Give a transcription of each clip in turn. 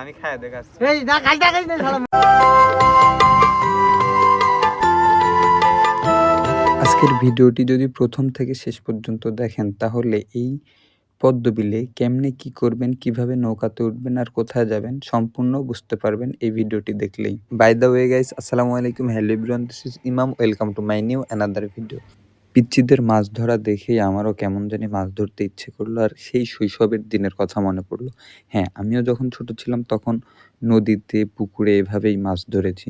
আমি খাইয়া দেখাচ্ছি। এই না খাই না শালা। আজকের ভিডিওটি যদি প্রথম থেকে শেষ পর্যন্ত দেখেন তাহলে এই পদ্মবিলে কেমনে কি করবেন, কিভাবে নৌকাতে উঠবেন আর কোথায় যাবেন সম্পূর্ণ বুঝতে পারবেন এই ভিডিওটি দেখলেই। বাই দ্য ওয়ে গাইস, আসসালামু আলাইকুম, hello everyone, this is Imam, welcome to my new another video. পিচ্চিদের মাছ ধরা দেখেই আমারও কেমন জানি মাছ ধরতে ইচ্ছে করলো আর সেই শৈশবের দিনের কথা মনে পড়লো। হ্যাঁ, আমিও যখন ছোট ছিলাম তখন নদীতে পুকুরে এভাবেই মাছ ধরেছি।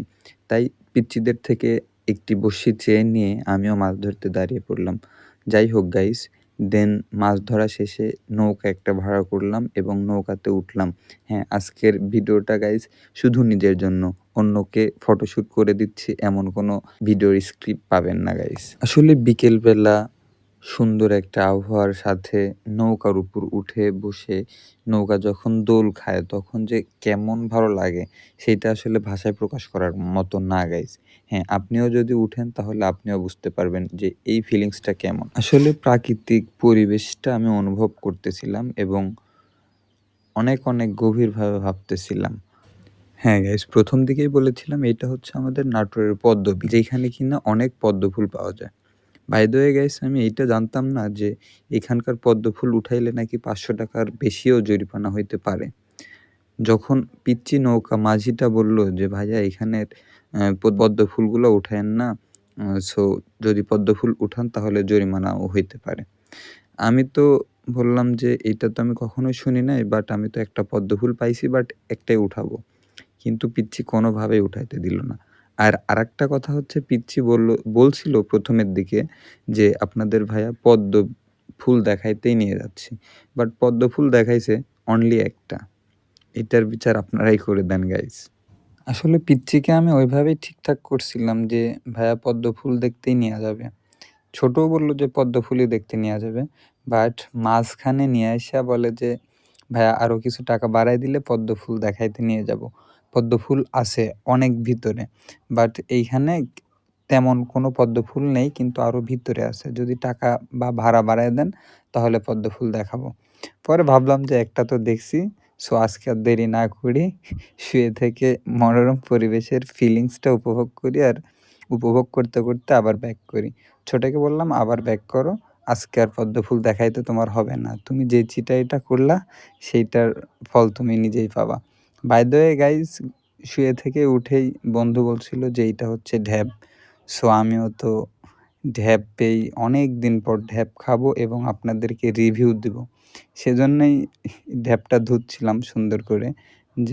তাই পিচ্চিদের থেকে একটি বড়শি চেয়ে নিয়ে আমিও মাছ ধরতে দাঁড়িয়ে পড়লাম। যাই হোক গাইস, দেন মাছ ধরা শেষে নৌকা একটা ভাড়া করলাম এবং নৌকাতে উঠলাম। হ্যাঁ, আজকের ভিডিওটা গাইস শুধু নিজের জন্য, অন্যকে ফটোশ্যুট করে দিচ্ছি এমন কোনো ভিডিওর স্ক্রিপ্ট পাবেন না গাইস। আসলে বিকেলবেলা সুন্দর একটা আবহাওয়ার সাথে নৌকার উপর উঠে বসে নৌকা যখন দোল খায় তখন যে কেমন ভালো লাগে সেটা আসলে ভাষায় প্রকাশ করার মতো না গাইস। হ্যাঁ, আপনিও যদি উঠেন তাহলে আপনিও বুঝতে পারবেন যে এই ফিলিংসটা কেমন। আসলে প্রাকৃতিক পরিবেশটা আমি অনুভব করতেছিলাম এবং অনেক অনেক গভীরভাবে ভাবতেছিলাম। হ্যাঁ গাইস, প্রথম দিকেই বলেছিলাম এটা হচ্ছে আমাদের নাটোরের পদ্মবিল, যেখানে কিনা অনেক পদ্ম ফুল পাওয়া যায়। বাই দ্য ওয়ে গাইস, আমি এইটা জানতাম না যে এখানকার পদ্ম ফুল উঠাইলে নাকি ৫০০ টাকার বেশিও জরিমানা হইতে পারে। যখন পিচ্চি নৌকা মাঝিটা বলল যে ভাইয়া এখানের পদ্ম ফুলগুলো উঠায়েন না, সো যদি পদ্ম ফুল উঠান তাহলে জরিমানাও হইতে পারে। আমি তো বললাম যে এটা তো আমি কখনোই শুনি নাই, বাট আমি তো একটা পদ্ম ফুল পাইছি, বাট একটাই উঠাবো। কিন্তু পিচ্চি কোনোভাবেই উঠাইতে দিল না। আর আরেকটা কথা হচ্ছে, পিচ্চি বলছিল প্রথমের দিকে যে আপনাদের ভাইয়া পদ্ম ফুল দেখাইতেই নিয়ে যাচ্ছি, বাট পদ্ম ফুল দেখাইছে অনলি একটা। এটার বিচার আপনারাই করে দেন গাইস। আসলে পিচ্চিকে আমি ওইভাবেই ঠিকঠাক করছিলাম যে ভাইয়া পদ্ম ফুল দেখতেই নিয়ে যাবে। ছোটও বলল যে পদ্ম ফুলই দেখতে নিয়ে যাবে, বাট মাঝখানে নিয়ে আইসা বলে যে ভাইয়া আরও কিছু টাকা বাড়াই দিলে পদ্ম ফুল দেখাইতে নিয়ে যাব। পদ্ম ফুল আছে অনেক ভিতরে, বাট এইখানে তেমন কোনো পদ্ম ফুল নেই, কিন্তু আরও ভিতরে আছে। যদি টাকা বা ভাড়া বাড়ায় দেন তাহলে পদ্ম ফুল দেখাবো। পরে ভাবলাম যে একটা তো দেখছি, সো আজকে আর দেরি না করি, শুয়ে থেকে মনোরম পরিবেশের ফিলিংসটা উপভোগ করি আর উপভোগ করতে করতে আবার ব্যাক করি। ছোটকে বললাম আবার ব্যাক করো, আজকে আর পদ্ম ফুল দেখাইতে তোমার হবে না, তুমি যে চিটাইটা করলা সেইটার ফল তুমি নিজেই পাবা। বাই দ্য ওয়ে গাইজ, শুয়ে থেকে উঠেই বন্ধু বলছিল যে এইটা হচ্ছে ঢ্যাব। সো আমিও তো ঢ্যাব পেয়েই অনেক দিন পর ঢ্যাব খাবো এবং আপনাদেরকে রিভিউ দেব, সেজন্যই ঢ্যাবটা ধুচ্ছিলাম সুন্দর করে। যে